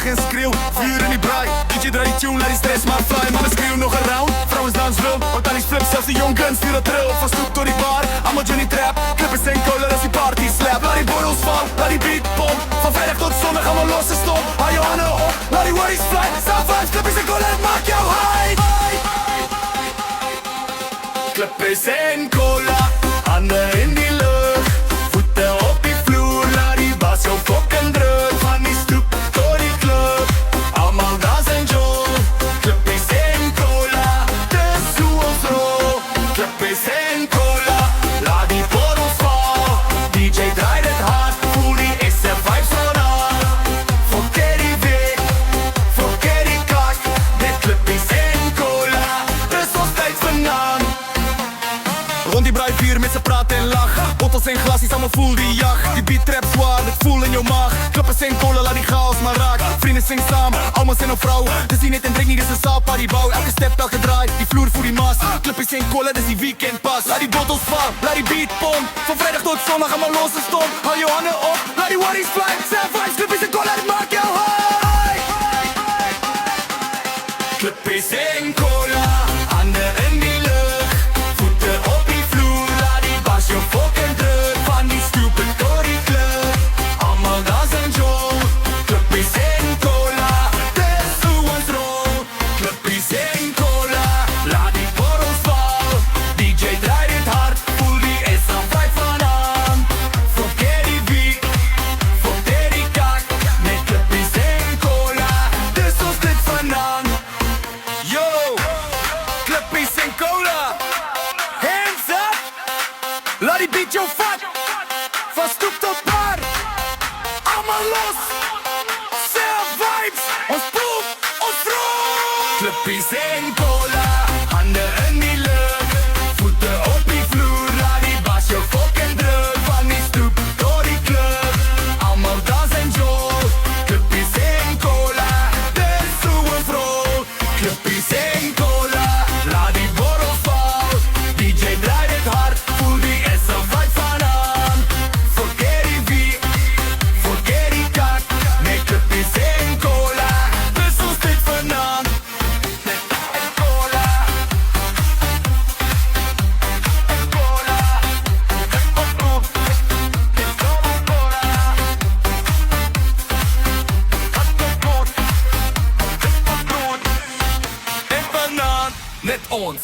en schreeuw, vuur in die braai. DJ draai die tune, laat die stress maar fly. Mannen schreeuwen nog een round, vrouwen staan zwil. Want dan is flip, zelfs die young guns sturen trill. Van stoep door die bar, allemaal Johnny Trap. Clippers en cola, dat is die party slap. Laat die borrels vallen, laat die beat pomp. Van vrijdag tot zondag, allemaal los en stom. Hou je handen op, laat die worries fly. Sound vibes, clippers en cola, het maakt jou high. Clippers en cola, handen in die lucht. Voeten op die vloer, laat die baas jou fokken druk. Van die stoep door die club, allemaal dans en jol. Clippers en cola, dus doe ons rol. Clippers en cola, laat die borrels vallen. DJ draait het hard, voel die eerste vibes vanaf. Forget die week, forget die kak. Met clippers en cola, dus ons tijd vanavond. Rond die braaivier met z'n praten en lach. Bottels en glasjes, allemaal voel die jacht. Die beat trap zwaar, het voel in jou maag. Klappers en cola, laat die chaos maar raak. Vrienden zing samen, allemaal zijn een vrouw. Dus die net en drink niet, dus een zaalpartybouw. Elke step, elke draai, die vloer voor die mas. Klappers en cola, dus die weekend pas. Laat die bottles val, laat die beat pomp. Van vrijdag tot zondag, allemaal los en stom. Hou je handen op, laat die worries fly. Zijn vibes, klappers en cola, het maakt jou high. Klappers en cola, handen in die lucht. Voeten op die vloer, laat die baas jou fokken druk. Van die stupid door die club, allemaal dans en jol. Clubpies en cola, dus doe ons rol. Clubpies en cola, laat die borrels vallen. DJ draait het hard, voel die is aan vibe vanavond. Forget die week, forget die kak. Met clubpies en cola, dus ons dit vanavond. Yo, clubpies en cola, hands up. Laat die beat jou vat, van stoep tot bar. Allemaal los, zelf vibes. Ons poep, ons vroeg. Clubpies en cola, handen in die lucht. Voeten op die vloer, laat die baas jou fokken druk. Van die stoep door die club, allemaal dans en jol. Clubpies en cola, dus doe ons rol. Clubpies en cola, laat die borrel vallen. DJ draait het hard, voel die is een vibe vanavond. Forget die week, forget die kak. Met clubpies en cola, dus ons dit vanavond. Met en cola, en cola, oproep, dit zo'n cola. Dat komt goed, dit komt goed. En vanavond met ons.